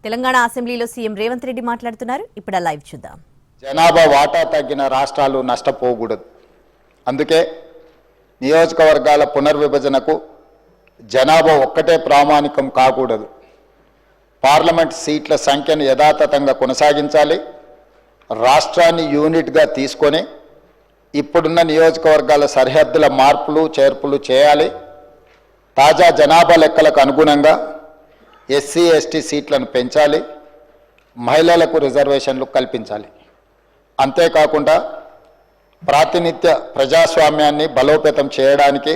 తెలంగాణ అసెంబ్లీలో సీఎం రేవంత్ రెడ్డి మాట్లాడుతున్నారు. ఇప్పుడు లైవ్ చూద్దాం. జనాభా వాటా తగ్గిన రాష్ట్రాలు నష్టపోకూడదు. అందుకే నియోజకవర్గాల పునర్విభజనకు జనాభా ఒక్కటే ప్రామాణికం కాకూడదు. పార్లమెంట్ సీట్ల సంఖ్యను యథాతథంగా కొనసాగించాలి. రాష్ట్రాన్ని యూనిట్గా తీసుకొని ఇప్పుడున్న నియోజకవర్గాల సరిహద్దుల మార్పులు చేర్పులు చేయాలి. తాజా జనాభా లెక్కలకు అనుగుణంగా ఎస్సీ ఎస్టీ సీట్లను పెంచాలి. మహిళలకు రిజర్వేషన్లు కల్పించాలి. అంతేకాకుండా ప్రాతినిధ్య ప్రజాస్వామ్యాన్ని బలోపేతం చేయడానికి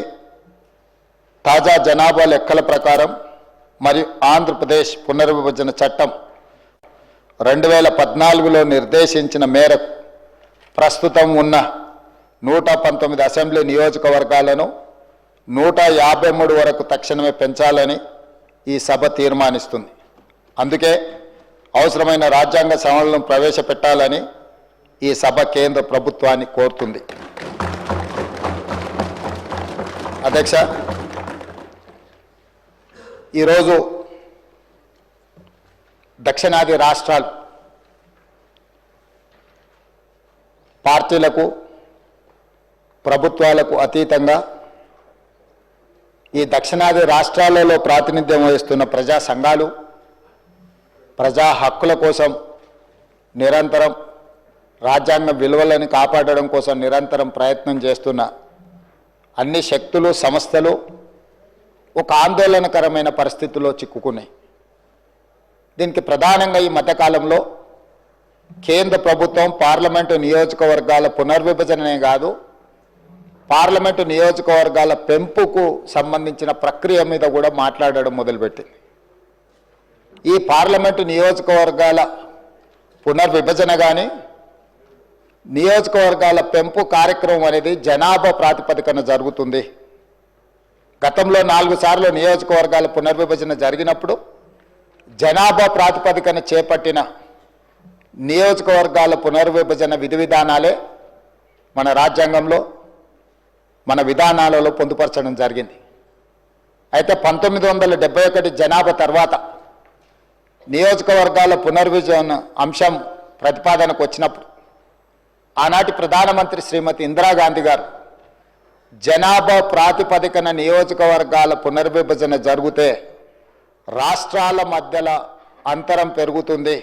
తాజా జనాభా లెక్కల ప్రకారం మరియు ఆంధ్రప్రదేశ్ పునర్విభజన చట్టం 2014లో నిర్దేశించిన మేరకు ప్రస్తుతం ఉన్న 119 అసెంబ్లీ నియోజకవర్గాలను 153 వరకు తక్షణమే పెంచాలని ఈ సభ తీర్మానిస్తుంది. అందుకే అవసరమైన రాజ్యాంగ సవరణలను ప్రవేశపెట్టాలని ఈ సభ కేంద్ర ప్రభుత్వాన్ని కోరుతుంది. అధ్యక్ష, ఈరోజు దక్షిణాది రాష్ట్రాలు పార్టీలకు ప్రభుత్వాలకు అతీతంగా ఈ దక్షిణాది రాష్ట్రాలలో ప్రాతినిధ్యం వహిస్తున్న ప్రజా సంఘాలు ప్రజా హక్కుల కోసం నిరంతరం రాజ్యాంగ విలువలను కాపాడడం కోసం నిరంతరం ప్రయత్నం చేస్తున్న అన్ని శక్తులు సంస్థలు ఒక ఆందోళనకరమైన పరిస్థితుల్లో చిక్కుకున్నాయి. దీనికి ప్రధానంగా ఈ మధ్యకాలంలో కేంద్ర ప్రభుత్వం పార్లమెంటు నియోజకవర్గాల పునర్విభజననే కాదు, పార్లమెంటు నియోజకవర్గాల పెంపుకు సంబంధించిన ప్రక్రియ మీద కూడా మాట్లాడడం మొదలుపెట్టింది. ఈ పార్లమెంటు నియోజకవర్గాల పునర్విభజన కానీ నియోజకవర్గాల పెంపు కార్యక్రమం అనేది జనాభా ప్రాతిపదికన జరుగుతుంది. గతంలో 4 సార్లు నియోజకవర్గాల పునర్విభజన జరిగినప్పుడు జనాభా ప్రాతిపదికన చేపట్టిన నియోజకవర్గాల పునర్విభజన విధి విధానాలే మన రాజ్యాంగంలో మన విధానాలలో పొందుపరచడం జరిగింది. అయితే 1971 జనాభా తర్వాత నియోజకవర్గాల పునర్విభజన అంశం ప్రతిపాదనకు వచ్చినప్పుడు ఆనాటి ప్రధానమంత్రి శ్రీమతి ఇందిరాగాంధీ గారు జనాభా ప్రాతిపదికన నియోజకవర్గాల పునర్విభజన జరిగితే రాష్ట్రాల మధ్యలో అంతరం పెరుగుతుంది,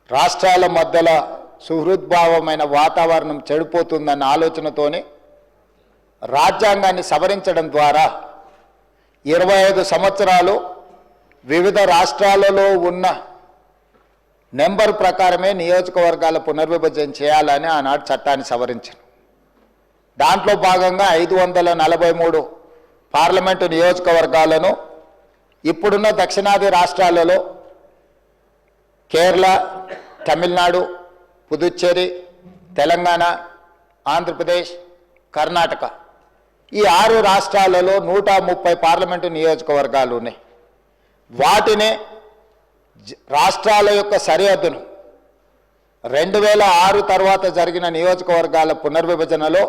రాష్ట్రాల మధ్యలో సుహృద్భావమైన వాతావరణం చెడిపోతుందన్న ఆలోచనతోనే రాజ్యాంగాన్ని సవరించడం ద్వారా 25 సంవత్సరాలు వివిధ రాష్ట్రాలలో ఉన్న నెంబర్ ప్రకారమే నియోజకవర్గాల పునర్విభజన చేయాలని ఆనాడు చట్టాన్ని సవరించారు. దాంట్లో భాగంగా 543 పార్లమెంటు నియోజకవర్గాలను ఇప్పుడున్న దక్షిణాది రాష్ట్రాలలో కేరళ, తమిళనాడు, పుదుచ్చేరి, తెలంగాణ, ఆంధ్రప్రదేశ్, కర్ణాటక ఈ 6 రాష్ట్రాలలో 130 పార్లమెంటు నియోజకవర్గాలు ఉన్నాయి. వాటిని రాష్ట్రాల యొక్క సరిహద్దును 2006 తర్వాత జరిగిన నియోజకవర్గాల పునర్విభజనలో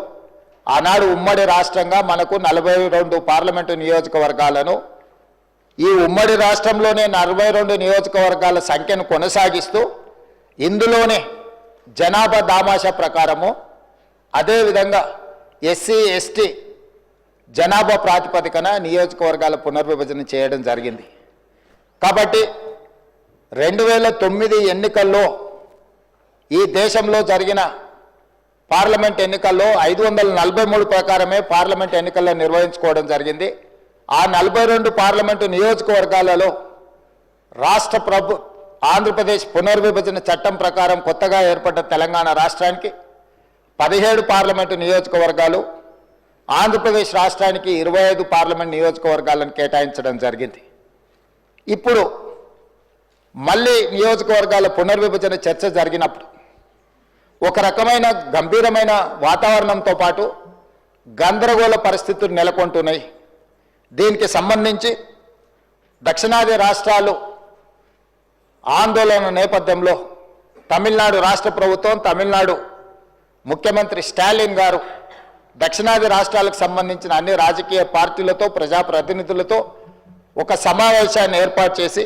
ఆనాడు ఉమ్మడి రాష్ట్రంగా మనకు 42 పార్లమెంటు నియోజకవర్గాలను, ఈ ఉమ్మడి రాష్ట్రంలోనే 42 నియోజకవర్గాల సంఖ్యను కొనసాగిస్తూ ఇందులోనే జనాభా దామాషా ప్రకారము అదేవిధంగా ఎస్సీ ఎస్టీ జనాభా ప్రాతిపదికన నియోజకవర్గాల పునర్విభజన చేయడం జరిగింది. కాబట్టి 2009 ఎన్నికల్లో ఈ దేశంలో జరిగిన పార్లమెంట్ ఎన్నికల్లో 543 ప్రకారమే పార్లమెంట్ ఎన్నికల్లో నిర్వహించుకోవడం జరిగింది. ఆ 42 పార్లమెంటు నియోజకవర్గాలలో ఆంధ్రప్రదేశ్ పునర్విభజన చట్టం ప్రకారం కొత్తగా ఏర్పడ్డ తెలంగాణ రాష్ట్రానికి 17 పార్లమెంటు నియోజకవర్గాలు, ఆంధ్రప్రదేశ్ రాష్ట్రానికి 25 పార్లమెంట్ నియోజకవర్గాలను కేటాయించడం జరిగింది. ఇప్పుడు మళ్ళీ నియోజకవర్గాల పునర్విభజన చర్చ జరిగినప్పుడు ఒక రకమైన గంభీరమైన వాతావరణంతో పాటు గందరగోళ పరిస్థితులు నెలకొంటున్నాయి. దీనికి సంబంధించి దక్షిణాది రాష్ట్రాలు ఆందోళన నేపథ్యంలో తమిళనాడు రాష్ట్ర ప్రభుత్వం, తమిళనాడు ముఖ్యమంత్రి స్టాలిన్ గారు దక్షిణాది రాష్ట్రాలకు సంబంధించిన అన్ని రాజకీయ పార్టీలతో ప్రజాప్రతినిధులతో ఒక సమావేశాన్ని ఏర్పాటు చేసి